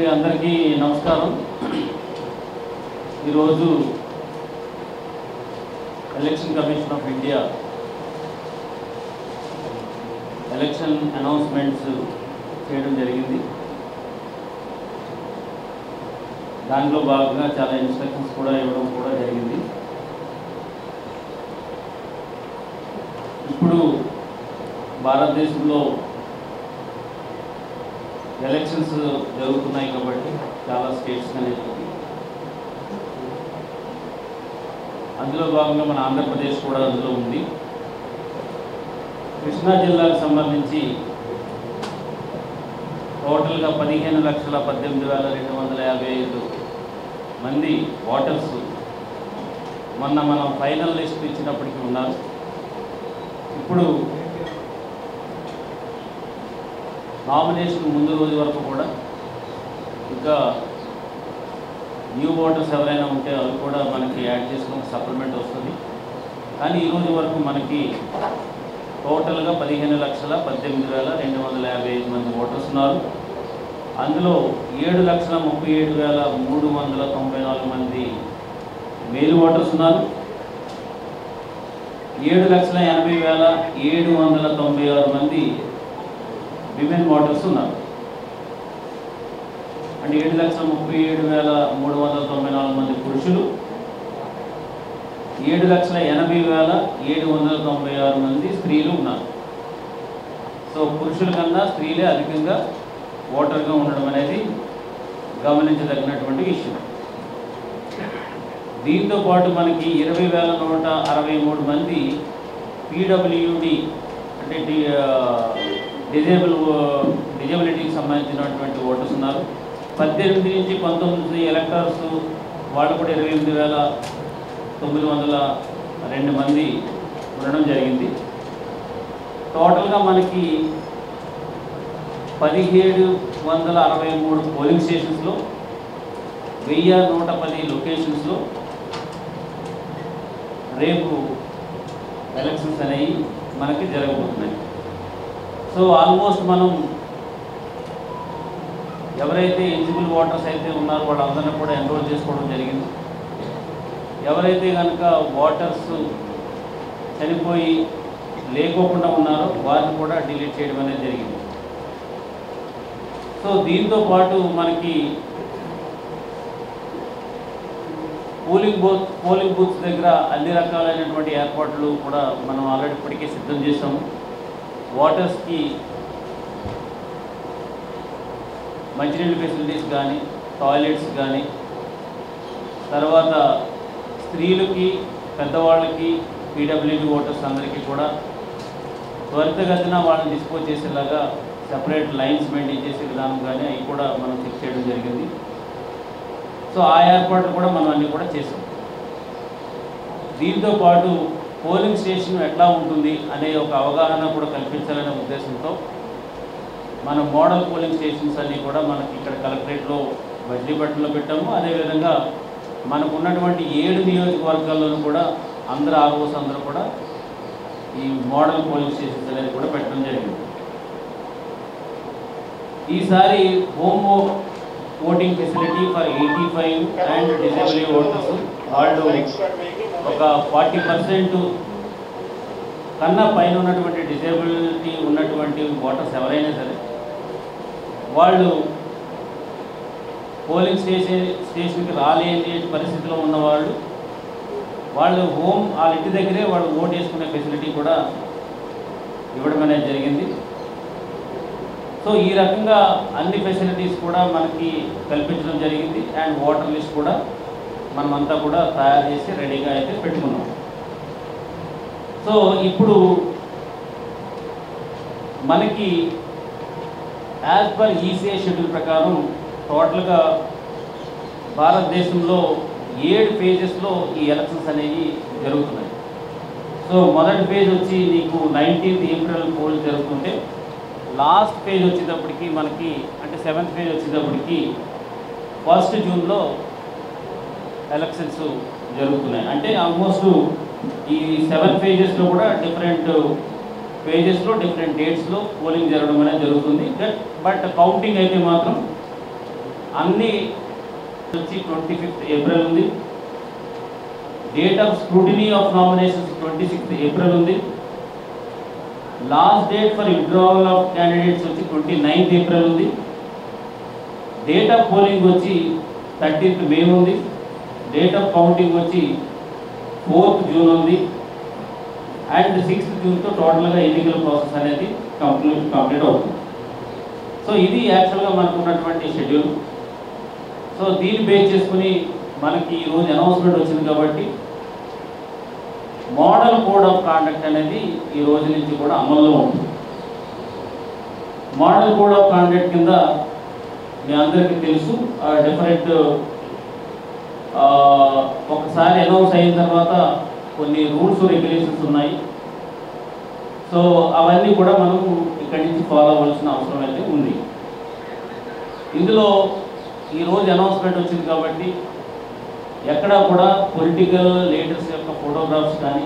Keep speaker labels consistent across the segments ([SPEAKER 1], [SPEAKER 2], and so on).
[SPEAKER 1] అందరికీ నమస్కారం. ఈరోజు election commission of India election announcements చేయడం జరిగింది. దానిలో భాగంగా చాలా ఇన్స్ట్రక్షన్స్ కూడా ఇవ్వడం కూడా జరిగింది. ఇప్పుడు భారతదేశంలో ఎలక్షన్స్ జరుగుతున్నాయి కాబట్టి చాలా స్టేట్స్ అనేది అందులో భాగంగా మన ఆంధ్రప్రదేశ్ కూడా అందులో ఉంది. కృష్ణా జిల్లాకు సంబంధించి టోటల్గా 15,18,255 మంది ఓటర్స్ మొన్న మనం ఫైనల్ లిస్ట్ ఇచ్చినప్పటికీ ఉన్నారు. ఇప్పుడు నామినేషన్ ముందు రోజు వరకు కూడా ఇంకా న్యూ ఓటర్స్ ఎవరైనా ఉంటే అవి కూడా మనకి యాడ్ చేసుకుని సప్లిమెంట్ వస్తుంది. కానీ ఈరోజు వరకు మనకి టోటల్గా 15,18,255 మంది ఓటర్స్ ఉన్నారు. అందులో 7,37,394 మంది మేల్ ఓటర్స్ ఉన్నారు. 7,80,796 మంది విమెన్ ఓటర్స్ ఉన్నారు. అంటే 7,37,394 మంది పురుషులు, 7,80,796 మంది స్త్రీలు ఉన్నారు. సో పురుషుల కన్నా స్త్రీలే అధికంగా ఓటర్గా ఉండడం అనేది గమనించదగినటువంటి విషయం. దీంతో పాటు మనకి 20,163 మంది పీడబ్ల్యూడి అంటే డిజబిలిటీకి సంబంధించినటువంటి ఓటర్స్ ఉన్నారు. 18 నుంచి 19 ఎలక్టర్స్ వాళ్ళు కూడా 28,902 మంది ఉండడం జరిగింది. టోటల్గా మనకి 1,763 పోలింగ్ స్టేషన్స్లో 1,110 లొకేషన్స్లో రేపు ఎలక్షన్స్ అనేవి మనకి జరగబోతున్నాయి. సో ఆల్మోస్ట్ మనం ఎవరైతే ఎలిజిబుల్ ఓటర్స్ అయితే ఉన్నారో వాళ్ళందరినీ కూడా ఎన్రోల్ చేసుకోవడం జరిగింది. ఎవరైతే కనుక ఓటర్స్ చనిపోయి లేకోకుండా ఉన్నారో వారిని కూడా డిలీట్ చేయడం అనేది జరిగింది. సో దీంతో పాటు మనకి పోలింగ్ బూత్స్ దగ్గర అన్ని రకాలైనటువంటి ఏర్పాట్లు కూడా మనం ఆల్రెడీ ఇప్పటికే సిద్ధం చేసాము. ఓటర్స్కి మంచినీళ్ళ ఫెసిలిటీస్ కానీ, టాయిలెట్స్ కానీ, తర్వాత స్త్రీలకి, పెద్దవాళ్ళకి, పీడబ్ల్యూడీ ఓటర్స్ అందరికీ కూడా త్వరితగతిన వాళ్ళని డిస్పోజ్ చేసేలాగా సెపరేట్ లైన్స్ మెయింటైన్ చేసే విధానం కానీ అవి కూడా మనం చెక్ చేయడం జరిగింది. సో ఆ ఏర్పాట్లు కూడా మనం అన్నీ కూడా చేసాం. దీంతో పాటు పోలింగ్ స్టేషన్ ఎట్లా ఉంటుంది అనే ఒక అవగాహన కూడా కల్పించాలనే ఉద్దేశంతో మన మోడల్ పోలింగ్ స్టేషన్స్ అన్నీ కూడా మనకి ఇక్కడ కలెక్టరేట్లో మజిలీపట్నంలో పెట్టాము. అదేవిధంగా మనకు ఉన్నటువంటి 7 నియోజకవర్గాల్లోనూ కూడా అందరు ఆర్ఓస్ అందరూ కూడా ఈ మోడల్ పోలింగ్ స్టేషన్స్ అనేది కూడా పెట్టడం జరిగింది. ఈసారి home voting facility for 85 and disable voters వాళ్ళు ఒక 40% కన్నా పైన ఉన్నటువంటి డిజేబిలిటీ ఉన్నటువంటి ఓటర్స్ ఎవరైనా సరే వాళ్ళు పోలింగ్ స్టేషన్కి రాలేని పరిస్థితిలో ఉన్నవాళ్ళు వాళ్ళ ఇంటి దగ్గరే వాళ్ళు ఓటు వేసుకునే ఫెసిలిటీ కూడా ఇవ్వడం అనేది జరిగింది. సో ఈ రకంగా అన్ని ఫెసిలిటీస్ కూడా మనకి కల్పించడం జరిగింది. అండ్ ఓటర్ లిస్ట్ కూడా మనమంతా కూడా తయారు చేసి రెడీగా అయితే పెట్టుకున్నాం. సో ఇప్పుడు మనకి యాజ్ పర్ ఈసీఐ షెడ్యూల్ ప్రకారం టోటల్గా భారతదేశంలో 7 ఫేజెస్లో ఈ ఎలక్షన్స్ అనేవి జరుగుతున్నాయి. సో మొదటి ఫేజ్ వచ్చి నీకు 19th ఏప్రిల్ పోల్ జరుగుతుంటే లాస్ట్ ఫేజ్ వచ్చేటప్పటికి మనకి అంటే 7th ఫేజ్ వచ్చేటప్పటికి 1st జూన్లో ఎలక్షన్స్ జరుగుతున్నాయి. అంటే ఆల్మోస్ట్ ఈ 7 ఫేజెస్లో కూడా డిఫరెంట్ పేజెస్లో డిఫరెంట్ డేట్స్లో పోలింగ్ జరగడం అనేది జరుగుతుంది. బట్ కౌంటింగ్ అయితే మాత్రం అన్ని వచ్చి 25th ఏప్రిల్ ఉంది. Date of scrutiny of nominations 26th April ఉంది. Last date for withdrawal of candidates వచ్చి 29th ఏప్రిల్ ఉంది. డేట్ ఆఫ్ పోలింగ్ వచ్చి 13th మే ఉంది. డేట్ ఆఫ్ కౌంటింగ్ వచ్చి 4th జూన్ ఉంది. అండ్ 6th జూన్తో టోటల్గా ఎన్నికల ప్రాసెస్ అనేది కంప్లీట్ అవుతుంది. సో ఇది యాక్చువల్గా మనకు ఉన్నటువంటి షెడ్యూల్. సో దీన్ని బేస్ చేసుకుని మనకి ఈరోజు అనౌన్స్మెంట్ వచ్చింది కాబట్టి మోడల్ కోడ్ ఆఫ్ కాండక్ట్ అనేది ఈ రోజు నుంచి కూడా అమల్లో ఉంటుంది. మోడల్ కోడ్ ఆఫ్ కాండక్ట్ కింద మీ అందరికీ తెలుసు, డిఫరెంట్ ఒకసారి అనౌన్స్ అయిన తర్వాత కొన్ని రూల్స్ రెగ్యులేషన్స్ ఉన్నాయి. సో అవన్నీ కూడా మనం ఇక్కడి నుంచి ఫాలో అవ్వాల్సిన అవసరం అయితే ఉంది. ఇందులో ఈరోజు అనౌన్స్మెంట్ వచ్చింది కాబట్టి ఎక్కడా కూడా పొలిటికల్ లీడర్స్ యొక్క ఫోటోగ్రాఫ్స్ కానీ,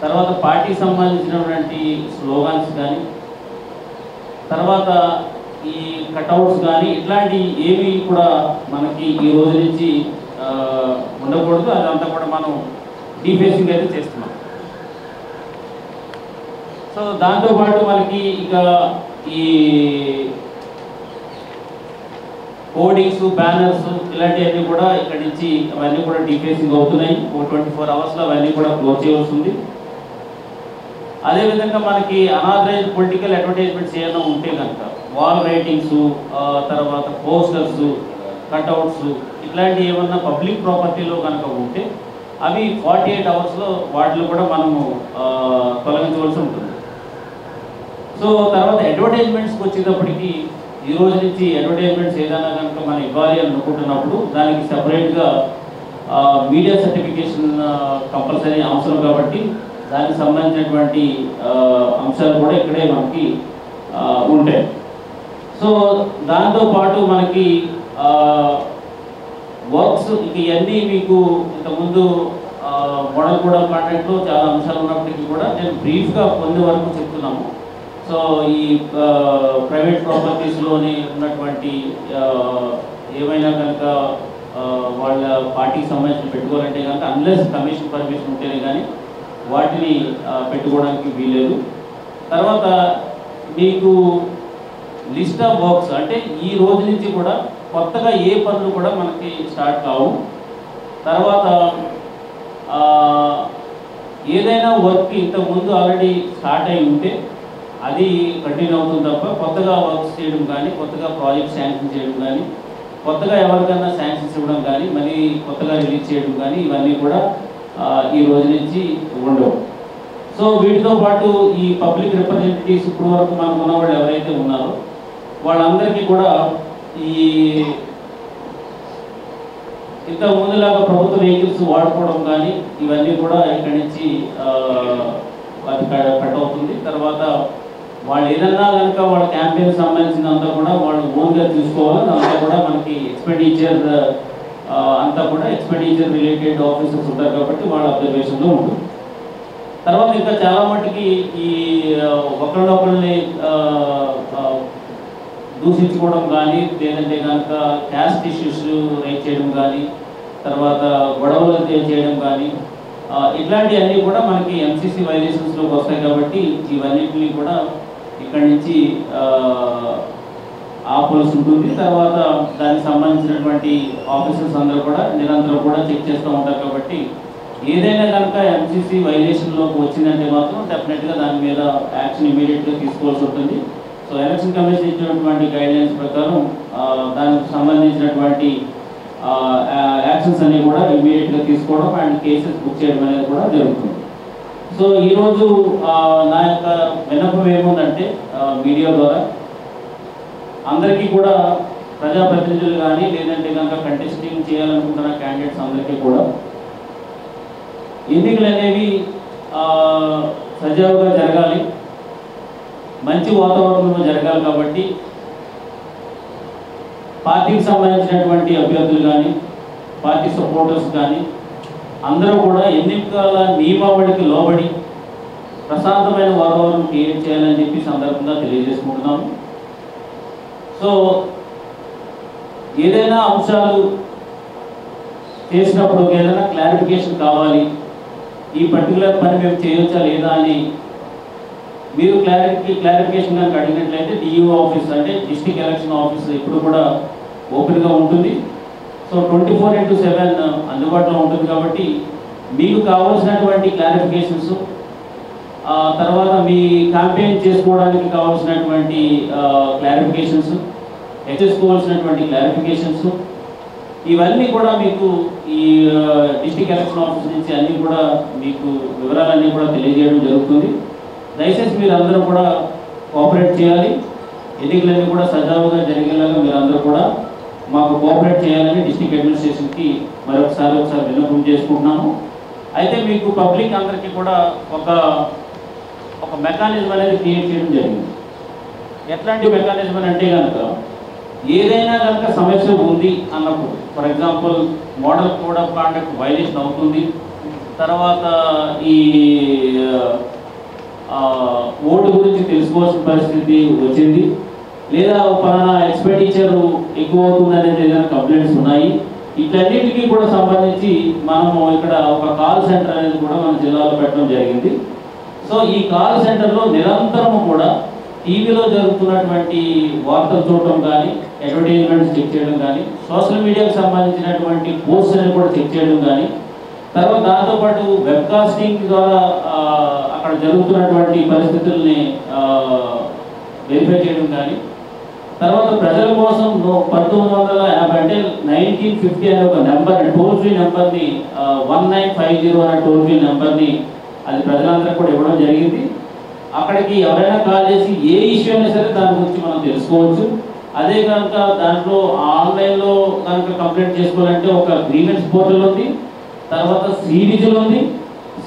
[SPEAKER 1] తర్వాత పార్టీకి సంబంధించినటువంటి స్లోగాన్స్ కానీ, తర్వాత ఈ కట్అవుట్స్ కానీ ఇట్లాంటి ఏవి కూడా మనకి ఈ రోజు నుంచి ఉండకూడదు. అదంతా కూడా మనం డీఫేసింగ్ అయితే చేస్తున్నాం. సో దాంతోపాటు మనకి ఇక ఈ హోర్డింగ్స్, బ్యానర్స్ ఇలాంటివన్నీ కూడా ఇక్కడి నుంచి అవన్నీ కూడా డీఫేసింగ్ అవుతున్నాయి. 24 అవర్స్లో అవన్నీ కూడా క్లోజ్ చేయవలసి ఉంది. అదేవిధంగా మనకి అనాథరైజ్డ్ పొలిటికల్ అడ్వర్టైజ్మెంట్స్ ఏమైనా ఉంటే కనుక వాల్ రైటింగ్స్, తర్వాత పోస్టర్స్, కట్అవుట్స్ ఇట్లాంటివి ఏమన్నా పబ్లిక్ ప్రాపర్టీలో కనుక ఉంటే అవి 48 అవర్స్లో వాటిలో కూడా మనము తొలగించవలసి ఉంటుంది. సో తర్వాత అడ్వర్టైజ్మెంట్స్కి వచ్చేటప్పటికి ఈ రోజు నుంచి అడ్వర్టైజ్మెంట్స్ ఏదైనా కనుక మనం ఇవ్వాలి అని అనుకుంటున్నప్పుడు దానికి సపరేట్గా మీడియా సర్టిఫికేషన్ కంపల్సరీ అవసరం కాబట్టి దానికి సంబంధించినటువంటి అంశాలు కూడా ఇక్కడే మనకి ఉంటాయి. సో దాంతోపాటు మనకి వర్క్స్ ఇవన్నీ మీకు ఇంతకుముందు మోడల్ కోడ్ ఆఫ్ కాండక్ట్లో చాలా అంశాలు ఉన్నప్పటికీ కూడా నేను బ్రీఫ్గా కొన్ని వరకు చెప్తున్నాము. సో ఈ ప్రైవేట్ ప్రాపర్టీస్లోని ఉన్నటువంటి ఏమైనా కనుక వాళ్ళ పార్టీకి సంబంధించిన పెట్టుకోవాలంటే కనుక అన్లెస్ కమిషన్ పర్మిషన్ ఉంటేనే కానీ వాటిని పెట్టుకోవడానికి వీలేదు. తర్వాత మీకు లిస్ట్ ఆఫ్ వర్క్స్ అంటే ఈ రోజు నుంచి కూడా కొత్తగా ఏ పనులు కూడా మనకి స్టార్ట్ కావు. తర్వాత ఏదైనా వర్క్ ఇంతకుముందు ఆల్రెడీ స్టార్ట్ అయి ఉంటే అది కంటిన్యూ అవుతుంది తప్ప కొత్తగా వర్క్స్ చేయడం కానీ, కొత్తగా ప్రాజెక్ట్ శాంక్షన్ చేయడం కానీ, కొత్తగా ఎవరికైనా శాంక్షన్స్ ఇవ్వడం కానీ, మళ్ళీ కొత్తగా రిలీజ్ చేయడం కానీ ఇవన్నీ కూడా ఈ రోజు నుంచి ఉండవు. సో వీటితో పాటు ఈ పబ్లిక్ రిప్రజెంటేటివ్స్ ఇప్పుడు వరకు మనకు ఉన్న వాళ్ళు ఎవరైతే ఉన్నారో వాళ్ళందరికీ కూడా ఈ ఇంత ముందులాగా ప్రభుత్వ వెహికల్స్ వాడుకోవడం కానీ ఇవన్నీ కూడా ఇక్కడి నుంచి అది కట్ అవుతుంది. తర్వాత వాళ్ళు ఏదన్నా కనుక వాళ్ళ క్యాంపెయిన్ సంబంధించినంతా కూడా వాళ్ళు ఓన్గా చూసుకోవాలి. అంతా కూడా మనకి ఎక్స్పెండిచర్ అంతా కూడా ఎక్స్పెండిచర్ రిలేటెడ్ ఆఫీసర్స్ ఉంటారు కాబట్టి వాళ్ళ అబ్జర్వేషన్లో ఉంటుంది. తర్వాత ఇంకా చాలా మటుకి ఈ ఒకళ్ళొకళ్ళని దూషించుకోవడం కానీ, లేదంటే కనుక క్యాస్ట్ ఇష్యూస్ రైజ్ చేయడం కానీ, తర్వాత గొడవలు చేయడం కానీ ఇట్లాంటివన్నీ కూడా మనకి ఎంసీసీ వైలేషన్స్లోకి వస్తాయి కాబట్టి ఇవన్నింటినీ కూడా ఇక్కడి నుంచి ఆపాల్సి ఉంటుంది. తర్వాత దానికి సంబంధించినటువంటి ఆఫీసర్స్ అందరూ కూడా నిరంతరం కూడా చెక్ చేస్తూ ఉంటారు కాబట్టి ఏదైనా కనుక ఎంసీసీ వైలేషన్లోకి వచ్చిందంటే మాత్రం డెఫినెట్గా దాని మీద యాక్షన్ ఇమీడియట్గా తీసుకోవాల్సి ఉంటుంది. సో ఎలక్షన్ కమిషన్ ఇచ్చినటువంటి గైడ్లైన్స్ ప్రకారం దానికి సంబంధించినటువంటి యాక్షన్స్ అన్నీ కూడా ఇమీడియట్గా తీసుకోవడం అండ్ కేసెస్ బుక్ చేయడం అనేది కూడా జరుగుతుంది. సో ఈరోజు నా యొక్క విన్నపం ఏముందంటే మీడియా ద్వారా అందరికీ కూడా ప్రజాప్రతినిధులు కానీ, లేదంటే కనుక కంటెస్టింగ్ చేయాలనుకుంటున్న క్యాండిడేట్స్ అందరికీ కూడా ఎన్నికలు అనేవి సజావుగా జరగాలి, మంచి వాతావరణంలో జరగాలి. కాబట్టి పార్టీకి సంబంధించినటువంటి అభ్యర్థులు కానీ, పార్టీ సపోర్టర్స్ కానీ అందరూ కూడా ఎన్నికల నియమావళికి లోబడి ప్రశాంతమైన వాతావరణం క్రియేట్ చేయాలని చెప్పి సందర్భంగా తెలియజేసుకుంటున్నాము. సో ఏదైనా అంశాలు చేసినప్పుడు ఏదైనా క్లారిఫికేషన్ కావాలి, ఈ పర్టికులర్ పని మేము చేయొచ్చా లేదా అని మీరు క్లారిఫికేషన్ కనుక అడిగినట్లయితే డిఈఓ ఆఫీస్ అంటే డిస్ట్రిక్ట్ ఎలక్షన్ ఆఫీస్ ఎప్పుడు కూడా ఓపెన్గా ఉంటుంది. సో 24/7 అందుబాటులో ఉంటుంది. కాబట్టి మీకు కావాల్సినటువంటి క్లారిఫికేషన్స్, తర్వాత మీ క్యాంపెయిన్ చేసుకోవడానికి కావాల్సినటువంటి క్లారిఫికేషన్స్, చేసుకోవాల్సినటువంటి క్లారిఫికేషన్స్, ఇవన్నీ కూడా మీకు ఈ డిస్ట్రిక్ట్ ఎలక్షన్ ఆఫీస్ నుంచి అన్నీ కూడా మీకు వివరాలన్నీ కూడా తెలియజేయడం జరుగుతుంది. దయచేసి మీరు అందరూ కూడా కోఆపరేట్ చేయాలి. ఎన్నికలన్నీ కూడా సజావుగా జరిగేలాగా మీరందరూ కూడా మాకు కోఆపరేట్ చేయాలని డిస్ట్రిక్ట్ అడ్మినిస్ట్రేషన్కి ఒకసారి విన్నపం చేసుకుంటున్నాము. అయితే మీకు పబ్లిక్ అందరికీ కూడా ఒక మెకానిజం అనేది క్రియేట్ చేయడం జరిగింది. ఎట్లాంటి మెకానిజం అంటే కనుక ఏదైనా కనుక సమస్య ఉంది అన్నప్పుడు, for example model code of conduct violation అవుతుంది, తర్వాత ఈ ఓటు గురించి తెలుసుకోవాల్సిన పరిస్థితి వచ్చింది, లేదా పలానా ఎక్స్పెండిచర్ ఎక్కువ అవుతుంది అనేది ఏదైనా కంప్లైంట్స్ ఉన్నాయి, వీటన్నిటికీ కూడా సంబంధించి మనము ఇక్కడ ఒక కాల్ సెంటర్ అనేది కూడా మన జిల్లాలో పెట్టడం జరిగింది. సో ఈ కాల్ సెంటర్లో నిరంతరము కూడా టీవీలో జరుగుతున్నటువంటి వార్తలు చూడటం కానీ, అడ్వర్టైజ్మెంట్స్ చెక్ చేయడం కానీ, సోషల్ మీడియాకు సంబంధించినటువంటి పోస్ట్ అని కూడా చెక్ చేయడం కానీ, తర్వాత దాంతోపాటు వెబ్కాస్టింగ్ ద్వారా అక్కడ జరుగుతున్నటువంటి పరిస్థితుల్ని వెరిఫై చేయడం కానీ, తర్వాత ప్రజల కోసం 1950 అంటే 1950 అనే ఒక నెంబర్, టోల్ ఫ్రీ నెంబర్ని 1950 అనే టోల్ ఫ్రీ నెంబర్ని అది ప్రజలందరికీ కూడా ఇవ్వడం జరిగింది. అక్కడికి ఎవరైనా కాల్ చేసి ఏ ఇష్యూ అయినా సరే దాని గురించి మనం తెలుసుకోవచ్చు. అదే కనుక దాంట్లో ఆన్లైన్లో కనుక కంప్లైంట్ చేసుకోవాలంటే ఒక గ్రీవెన్స్ పోర్టల్ ఉంది, తర్వాత సివిజిల్ ఉంది.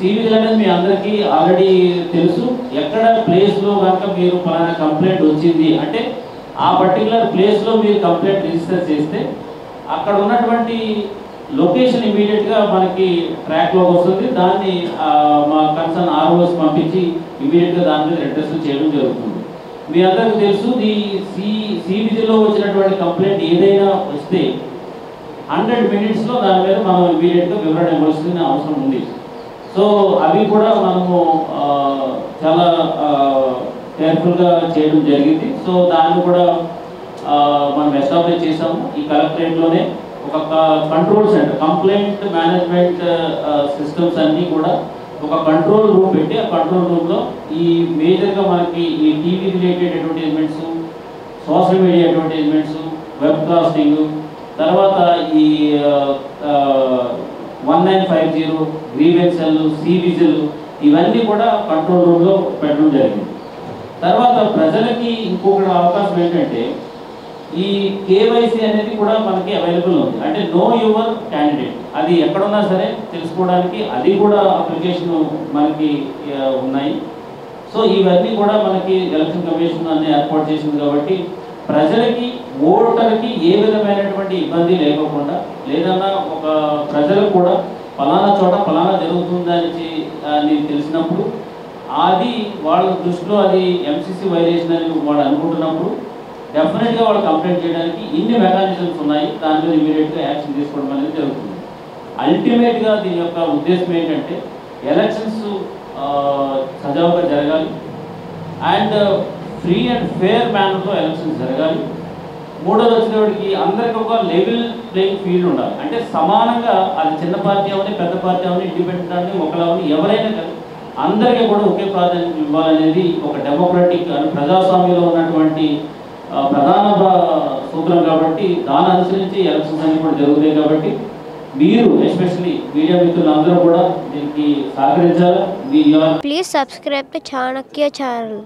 [SPEAKER 1] సివిజిల్ అనేది మీ అందరికీ ఆల్రెడీ తెలుసు. ఎక్కడ ప్లేస్లో కనుక మీరు పలానా కంప్లైంట్ వచ్చింది అంటే ఆ పర్టికులర్ ప్లేస్లో మీరు కంప్లైంట్ రిజిస్టర్ చేస్తే అక్కడ ఉన్నటువంటి లొకేషన్ ఇమీడియట్గా మనకి ట్రాక్లోకి వస్తుంది. దాన్ని మా కన్సర్న్ ఆర్ఓస్ పంపించి ఇమీడియట్గా దాని మీద అడ్రస్ చేయడం జరుగుతుంది. మీ అందరికీ తెలుసు, ఈ సివిజిల్లో వచ్చినటువంటి కంప్లైంట్ ఏదైనా వస్తే 100 minutesలో దాని మీద మనం ఇమీడియట్గా వివరణ ఇవ్వాల్సిన అవసరం ఉంది. సో అవి కూడా మనము చాలా కేర్ఫుల్గా చేయడం జరిగింది. సో దాన్ని కూడా మనం ఎస్టాబ్లిష్ చేసాము. ఈ కలెక్టరేట్లోనే ఒక control centre, complaint management systems అన్నీ కూడా ఒక కంట్రోల్ రూమ్ పెట్టి, ఆ కంట్రోల్ రూమ్లో ఈ మేజర్గా మనకి ఈ TV related advertisements, social media advertisements, webcasting, తర్వాత ఈ 1950 గ్రీవెన్సెల్, సివిజిల్, ఇవన్నీ కూడా కంట్రోల్ రూమ్లో పెట్టడం జరిగింది. తర్వాత ప్రజలకి ఇంకొక అవకాశం ఏంటంటే ఈ కేవైసీ అనేది కూడా మనకి అవైలబుల్ ఉంది. అంటే నో యువర్ క్యాండిడేట్, అది ఎక్కడున్నా సరే తెలుసుకోవడానికి అది కూడా అప్లికేషన్ మనకి ఉన్నాయి. సో ఇవన్నీ కూడా మనకి ఎలక్షన్ కమిషన్ అన్ని ఏర్పాటు చేసింది. కాబట్టి ప్రజలకి, ఓటర్కి ఏ విధమైనటువంటి ఇబ్బంది లేకుండా, లేదన్నా ఒక ప్రజలకు కూడా ఫలానా చోట ఫలానా జరుగుతుందని తెలిసినప్పుడు అది వాళ్ళ దృష్టిలో అది ఎంసీసీ వైలేషన్ అని వాళ్ళు అనుకుంటున్నప్పుడు డెఫినెట్గా వాళ్ళు కంప్లైంట్ చేయడానికి ఇన్ని మెకానిజమ్స్ ఉన్నాయి. దాని మీద ఇమీడియట్గా యాక్షన్ తీసుకోవడం అనేది జరుగుతుంది. అల్టిమేట్గా దీని యొక్క ఉద్దేశం ఏంటంటే ఎలక్షన్స్ సజావుగా జరగాలి అండ్ ఫ్రీ అండ్ ఫేర్ మేనర్లో ఎలక్షన్స్ జరగాలి. మూడోది వచ్చేటప్పటికి అందరికీ ఒక లెవెల్ ప్లేయింగ్ ఫీల్డ్ ఉండాలి. అంటే సమానంగా అది చిన్న పార్టీ అవని, పెద్ద పార్టీ అవని, ఇండిపెండెంట్ అవని, ఒకలవని, ఎవరైనా కానీ అందరికీ కూడా ఒకే ప్రాధాన్యత ఇవ్వాలనేది ఒక డెమోక్రటిక్ అని ప్రజాస్వామ్యంలో ఉన్నటువంటి ప్రధాన సూత్రం. కాబట్టి దాని అనుసరించి ఎలక్షన్స్ అన్ని కూడా జరుగుతాయి. కాబట్టి మీరు ఎస్పెషల్లీ మీడియా మిత్రులు అందరూ కూడా దీనికి సహకరించాలి. Please subscribe to Chanakya channel.